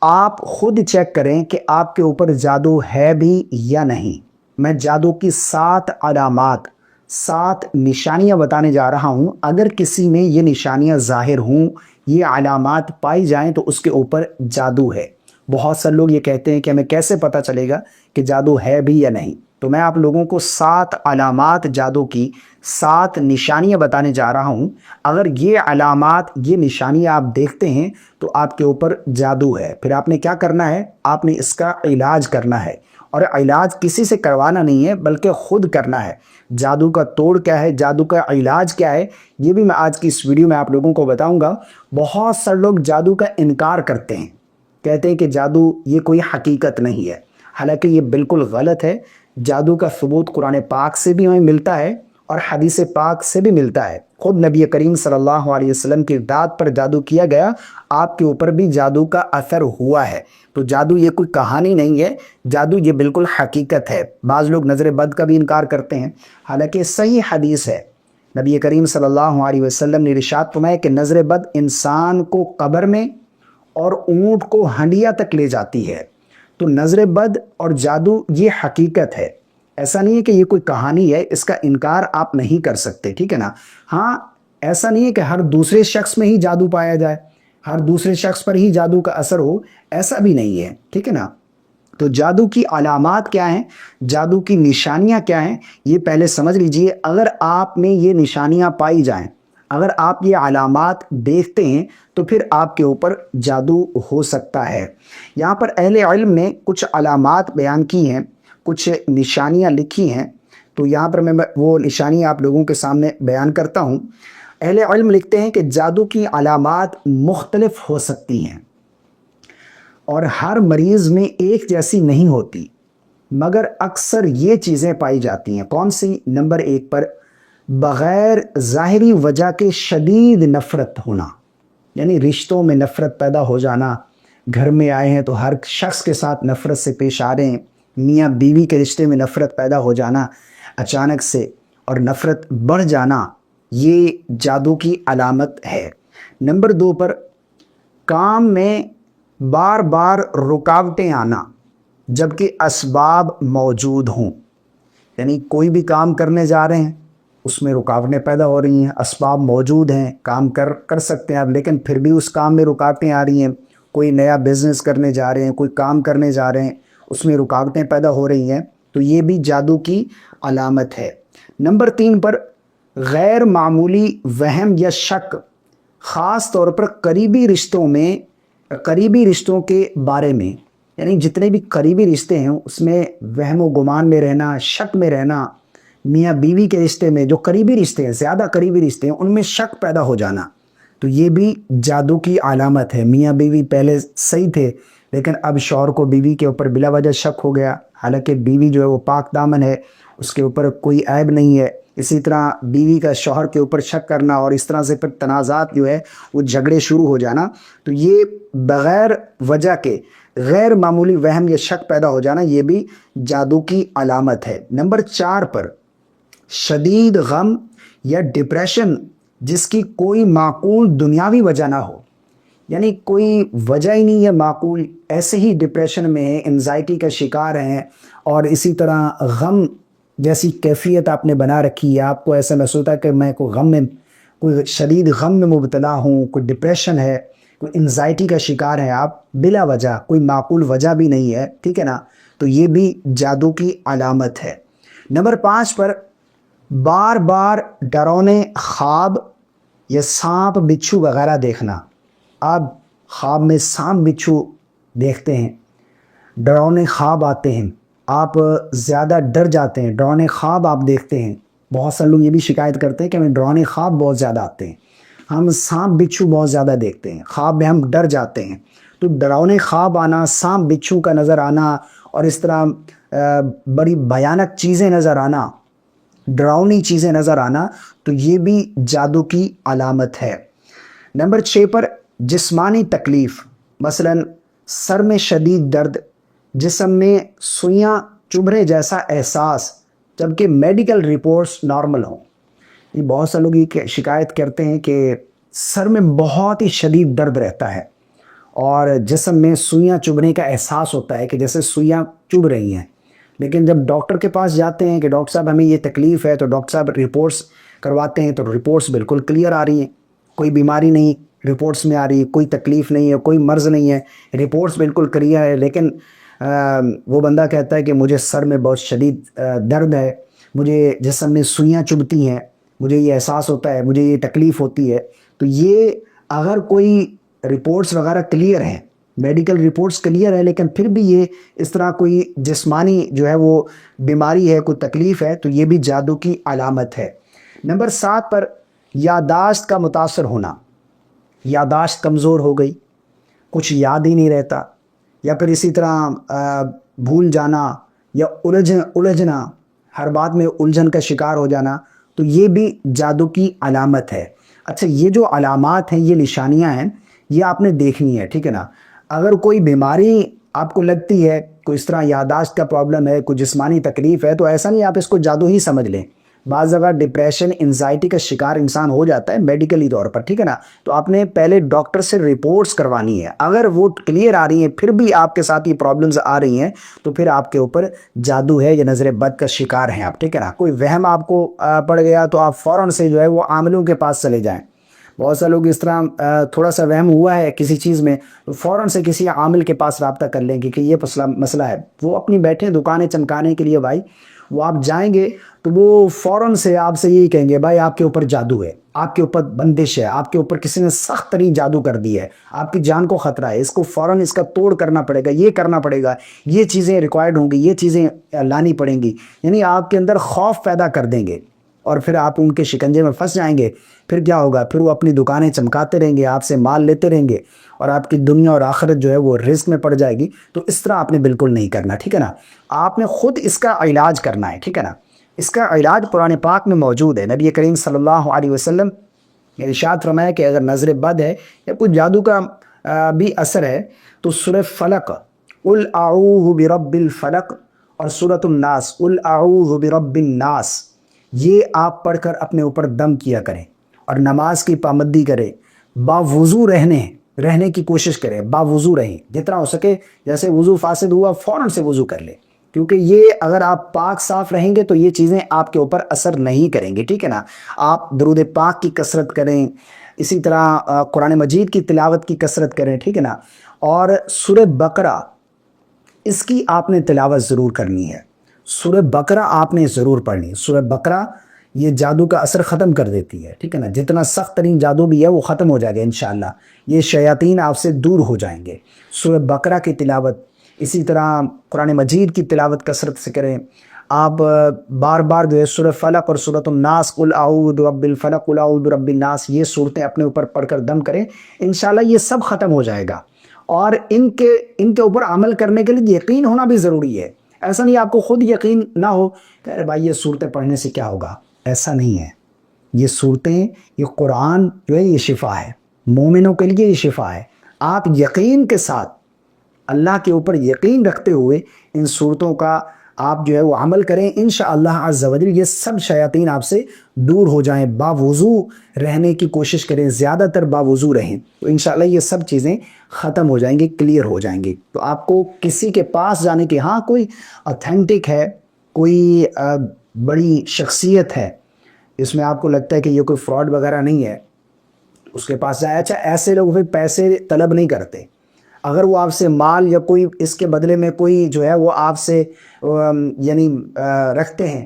آپ خود چیک کریں کہ آپ کے اوپر جادو ہے بھی یا نہیں۔ میں جادو کی 7 علامات، 7 نشانیاں بتانے جا رہا ہوں۔ اگر کسی میں یہ نشانیاں ظاہر ہوں، یہ علامات پائی جائیں تو اس کے اوپر جادو ہے۔ بہت سے لوگ یہ کہتے ہیں کہ ہمیں کیسے پتہ چلے گا کہ جادو ہے بھی یا نہیں؟ تو میں آپ لوگوں کو 7 علامات جادو کی، 7 نشانیاں بتانے جا رہا ہوں۔ اگر یہ علامات، یہ نشانیاں آپ دیکھتے ہیں تو آپ کے اوپر جادو ہے۔ پھر آپ نے کیا کرنا ہے؟ آپ نے اس کا علاج کرنا ہے، اور علاج کسی سے کروانا نہیں ہے بلکہ خود کرنا ہے۔ جادو کا توڑ کیا ہے، جادو کا علاج کیا ہے، یہ بھی میں آج کی اس ویڈیو میں آپ لوگوں کو بتاؤں گا۔ بہت سے لوگ جادو کا انکار کرتے ہیں، کہتے ہیں کہ جادو یہ کوئی حقیقت نہیں ہے، حالانکہ یہ بالکل غلط ہے۔ جادو کا ثبوت قرآن پاک سے بھی ہمیں ملتا ہے اور حدیث پاک سے بھی ملتا ہے۔ خود نبی کریم صلی اللہ علیہ وسلم کی ارشاد پر جادو کیا گیا، آپ کے اوپر بھی جادو کا اثر ہوا ہے۔ تو جادو یہ کوئی کہانی نہیں ہے، جادو یہ بالکل حقیقت ہے۔ بعض لوگ نظر بد کا بھی انکار کرتے ہیں، حالانکہ صحیح حدیث ہے، نبی کریم صلی اللہ علیہ وسلم نے ارشاد فرمایا کہ نظر بد انسان کو قبر میں اور اونٹ کو ہنڈیا تک لے جاتی ہے۔ تو نظر بد اور جادو یہ حقیقت ہے، ایسا نہیں ہے کہ یہ کوئی کہانی ہے، اس کا انکار آپ نہیں کر سکتے، ٹھیک ہے نا؟ ہاں، ایسا نہیں ہے کہ ہر دوسرے شخص میں ہی جادو پایا جائے، ہر دوسرے شخص پر ہی جادو کا اثر ہو، ایسا بھی نہیں ہے، ٹھیک ہے نا؟ تو جادو کی علامات کیا ہیں، جادو کی نشانیاں کیا ہیں، یہ پہلے سمجھ لیجئے۔ اگر آپ میں یہ نشانیاں پائی جائیں، اگر آپ یہ علامات دیکھتے ہیں تو پھر آپ کے اوپر جادو ہو سکتا ہے۔ یہاں پر اہل علم نے کچھ علامات بیان کی ہیں، کچھ نشانیاں لکھی ہیں، تو یہاں پر میں وہ نشانیاں آپ لوگوں کے سامنے بیان کرتا ہوں۔ اہل علم لکھتے ہیں کہ جادو کی علامات مختلف ہو سکتی ہیں اور ہر مریض میں ایک جیسی نہیں ہوتی، مگر اکثر یہ چیزیں پائی جاتی ہیں۔ کون سی؟ نمبر 1 پر بغیر ظاہری وجہ کے شدید نفرت ہونا، یعنی رشتوں میں نفرت پیدا ہو جانا۔ گھر میں آئے ہیں تو ہر شخص کے ساتھ نفرت سے پیش آ رہے ہیں، میاں بیوی کے رشتے میں نفرت پیدا ہو جانا اچانک سے اور نفرت بڑھ جانا، یہ جادو کی علامت ہے۔ نمبر 2 پر کام میں بار بار رکاوٹیں آنا جبکہ اسباب موجود ہوں، یعنی کوئی بھی کام کرنے جا رہے ہیں اس میں رکاوٹیں پیدا ہو رہی ہیں، اسباب موجود ہیں، کام کر سکتے ہیں آپ، لیکن پھر بھی اس کام میں رکاوٹیں آ رہی ہیں۔ کوئی نیا بزنس کرنے جا رہے ہیں، کوئی کام کرنے جا رہے ہیں، اس میں رکاوٹیں پیدا ہو رہی ہیں، تو یہ بھی جادو کی علامت ہے۔ نمبر 3 پر غیر معمولی وہم یا شک، خاص طور پر قریبی رشتوں میں، قریبی رشتوں کے بارے میں، یعنی جتنے بھی قریبی رشتے ہیں اس میں وہم و گمان میں رہنا، شک میں رہنا۔ میاں بیوی کے رشتے میں، جو قریبی رشتے ہیں، زیادہ قریبی رشتے ہیں، ان میں شک پیدا ہو جانا، تو یہ بھی جادو کی علامت ہے۔ میاں بیوی پہلے صحیح تھے لیکن اب شوہر کو بیوی کے اوپر بلا وجہ شک ہو گیا، حالانکہ بیوی جو ہے وہ پاک دامن ہے، اس کے اوپر کوئی عیب نہیں ہے۔ اسی طرح بیوی کا شوہر کے اوپر شک کرنا اور اس طرح سے پھر تنازعات جو ہے وہ جھگڑے شروع ہو جانا، تو یہ بغیر وجہ کے غیر معمولی وہم یا شک پیدا ہو جانا، یہ بھی جادو کی علامت ہے۔ نمبر 4 پر شدید غم یا ڈپریشن جس کی کوئی معقول دنیاوی وجہ نہ ہو، یعنی کوئی وجہ ہی نہیں ہے معقول، ایسے ہی ڈپریشن میں ہیں، انزائٹی کا شکار ہیں، اور اسی طرح غم جیسی کیفیت آپ نے بنا رکھی ہے، آپ کو ایسا محسوس ہوتا ہے کہ میں کوئی غم میں، کوئی شدید غم میں مبتلا ہوں، کوئی ڈپریشن ہے، کوئی انزائٹی کا شکار ہے آپ، بلا وجہ، کوئی معقول وجہ بھی نہیں ہے، ٹھیک ہے نا؟ تو یہ بھی جادو کی علامت ہے۔ نمبر 5 پر بار بار ڈراونے خواب یا سانپ بچھو وغیرہ دیکھنا۔ آپ خواب میں سانپ بچھو دیکھتے ہیں، ڈراونے خواب آتے ہیں، آپ زیادہ ڈر جاتے ہیں، ڈراونے خواب آپ دیکھتے ہیں۔ بہت سے لوگ یہ بھی شکایت کرتے ہیں کہ ہمیں ڈراونے خواب بہت زیادہ آتے ہیں، ہم سانپ بچھو بہت زیادہ دیکھتے ہیں، خواب میں ہم ڈر جاتے ہیں۔ تو ڈراونے خواب آنا، سانپ بچھو کا نظر آنا، اور اس طرح بڑی بھیانک چیزیں نظر آنا، ڈراؤنی چیزیں نظر آنا، تو یہ بھی جادو کی علامت ہے۔ نمبر 6 پر جسمانی تکلیف، مثلا سر میں شدید درد، جسم میں سوئیاں چبھنے جیسا احساس جبکہ میڈیکل رپورٹس نارمل ہوں۔ یہ بہت سے لوگ یہ شکایت کرتے ہیں کہ سر میں بہت ہی شدید درد رہتا ہے اور جسم میں سوئیاں چبھنے کا احساس ہوتا ہے کہ جیسے سوئیاں چبھ رہی ہیں، لیکن جب ڈاکٹر کے پاس جاتے ہیں کہ ڈاکٹر صاحب ہمیں یہ تکلیف ہے، تو ڈاکٹر صاحب رپورٹس کرواتے ہیں تو رپورٹس بالکل کلیئر آ رہی ہیں، کوئی بیماری نہیں رپورٹس میں آ رہی ہے، کوئی تکلیف نہیں ہے، کوئی مرض نہیں ہے، رپورٹس بالکل کلیئر ہے، لیکن وہ بندہ کہتا ہے کہ مجھے سر میں بہت شدید درد ہے، مجھے جسم میں سوئیاں چبھتی ہیں، مجھے یہ احساس ہوتا ہے، مجھے یہ تکلیف ہوتی ہے۔ تو یہ اگر کوئی رپورٹس وغیرہ کلیئر ہیں، میڈیکل رپورٹس کلیئر ہے، لیکن پھر بھی یہ اس طرح کوئی جسمانی جو ہے وہ بیماری ہے، کوئی تکلیف ہے، تو یہ بھی جادو کی علامت ہے۔ نمبر 7 پر یادداشت کا متاثر ہونا، یادداشت کمزور ہو گئی، کچھ یاد ہی نہیں رہتا، یا پھر اسی طرح بھول جانا یا الجھنا، ہر بات میں الجھن کا شکار ہو جانا، تو یہ بھی جادو کی علامت ہے۔ اچھا، یہ جو علامات ہیں، یہ نشانیاں ہیں، یہ آپ نے دیکھنی ہے، ٹھیک ہے نا۔ اگر کوئی بیماری آپ کو لگتی ہے، کوئی اس طرح یادداشت کا پرابلم ہے، کوئی جسمانی تکلیف ہے، تو ایسا نہیں آپ اس کو جادو ہی سمجھ لیں۔ بعض جگہ ڈپریشن، انزائٹی کا شکار انسان ہو جاتا ہے میڈیکلی طور پر، ٹھیک ہے نا، تو آپ نے پہلے ڈاکٹر سے رپورٹس کروانی ہے۔ اگر وہ کلیئر آ رہی ہیں پھر بھی آپ کے ساتھ یہ پرابلمز آ رہی ہیں، تو پھر آپ کے اوپر جادو ہے یا نظر بد کا شکار ہیں آپ، ٹھیک ہے نا۔ کوئی وہم آپ کو پڑ گیا تو آپ فوراً سے جو ہے وہ عاملوں کے پاس چلے جائیں۔ بہت سے لوگ اس طرح تھوڑا سا وہم ہوا ہے کسی چیز میں، تو فوراً سے کسی عامل کے پاس رابطہ کر لیں کہ یہ مسئلہ ہے۔ وہ اپنی بیٹھے دکانیں چمکانے کے لیے بھائی، وہ آپ جائیں گے تو وہ فوراً سے آپ سے یہی کہیں گے بھائی آپ کے اوپر جادو ہے، آپ کے اوپر بندش ہے، آپ کے اوپر کسی نے سخت ترین جادو کر دی ہے، آپ کی جان کو خطرہ ہے، اس کو فوراً اس کا توڑ کرنا پڑے گا، یہ کرنا پڑے گا، یہ چیزیں ریکوائرڈ ہوں گی، یہ چیزیں لانی پڑیں گی، یعنی آپ کے اندر خوف پیدا کر دیں گے، اور پھر آپ ان کے شکنجے میں پھنس جائیں گے۔ پھر کیا ہوگا؟ پھر وہ اپنی دکانیں چمکاتے رہیں گے، آپ سے مال لیتے رہیں گے، اور آپ کی دنیا اور آخرت جو ہے وہ رزق میں پڑ جائے گی۔ تو اس طرح آپ نے بالکل نہیں کرنا، ٹھیک ہے نا۔ آپ نے خود اس کا علاج کرنا ہے، ٹھیک ہے نا۔ اس کا علاج قرآن پاک میں موجود ہے۔ نبی کریم صلی اللہ علیہ وسلم نے ارشاد فرمایا کہ اگر نظر بد ہے یا کوئی جادو کا بھی اثر ہے، تو سورہ فلق قل اعوذ برب الفلق اور سورۃ الناس قل اعوذ برب الناس، یہ آپ پڑھ کر اپنے اوپر دم کیا کریں، اور نماز کی پابندی کریں، باوضو رہنے کی کوشش کریں، باوضو رہیں جتنا ہو سکے۔ جیسے وضو فاسد ہوا فوراً سے وضو کر لیں، کیونکہ یہ اگر آپ پاک صاف رہیں گے تو یہ چیزیں آپ کے اوپر اثر نہیں کریں گے، ٹھیک ہے نا۔ آپ درود پاک کی کثرت کریں، اسی طرح قرآن مجید کی تلاوت کی کثرت کریں، ٹھیک ہے نا۔ اور سورہ بقرہ، اس کی آپ نے تلاوت ضرور کرنی ہے، سورہ بقرہ آپ نے ضرور پڑھنی ہے۔ سورہ بقرہ یہ جادو کا اثر ختم کر دیتی ہے، ٹھیک ہے نا۔ جتنا سخت ترین جادو بھی ہے وہ ختم ہو جائے گا انشاءاللہ، یہ شیاطین آپ سے دور ہو جائیں گے۔ سورہ بقرہ کی تلاوت، اسی طرح قرآن مجید کی تلاوت کثرت سے کریں۔ آپ بار بار جو ہے سورہ فلق اور سورۃ الناس قل اعوذ برب الفلق قل اعوذ برب الناس، یہ صورتیں اپنے اوپر پڑھ کر دم کریں، انشاءاللہ یہ سب ختم ہو جائے گا۔ اور ان کے اوپر عمل کرنے کے لیے یقین ہونا بھی ضروری ہے۔ ایسا نہیں آپ کو خود یقین نہ ہو کہ ارے بھائی یہ صورتیں پڑھنے سے کیا ہوگا، ایسا نہیں ہے۔ یہ صورتیں، یہ قرآن جو ہے یہ شفا ہے، مومنوں کے لیے یہ شفا ہے۔ آپ یقین کے ساتھ، اللہ کے اوپر یقین رکھتے ہوئے ان صورتوں کا آپ جو ہے وہ عمل کریں، انشاءاللہ عز و جل یہ سب شیاطین آپ سے دور ہو جائیں۔ باوضو رہنے کی کوشش کریں، زیادہ تر باوضو رہیں، تو انشاءاللہ یہ سب چیزیں ختم ہو جائیں گی، کلیئر ہو جائیں گی۔ تو آپ کو کسی کے پاس جانے کی، ہاں کوئی اتھینٹک ہے، کوئی بڑی شخصیت ہے، اس میں آپ کو لگتا ہے کہ یہ کوئی فراڈ وغیرہ نہیں ہے، اس کے پاس جائے۔ اچھا، ایسے لوگ پھر پیسے طلب نہیں کرتے، اگر وہ آپ سے مال یا کوئی اس کے بدلے میں کوئی جو ہے وہ آپ سے یعنی رکھتے ہیں،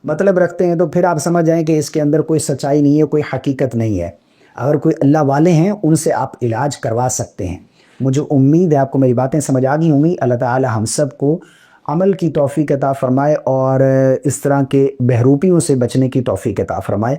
مطلب رکھتے ہیں، تو پھر آپ سمجھ جائیں کہ اس کے اندر کوئی سچائی نہیں ہے، کوئی حقیقت نہیں ہے۔ اگر کوئی اللہ والے ہیں ان سے آپ علاج کروا سکتے ہیں۔ مجھے امید ہے آپ کو میری باتیں سمجھ آ گئی ہوں گی۔ اللہ تعالی ہم سب کو عمل کی توفیق عطا فرمائے اور اس طرح کے بہروپیوں سے بچنے کی توفیق عطا فرمائے۔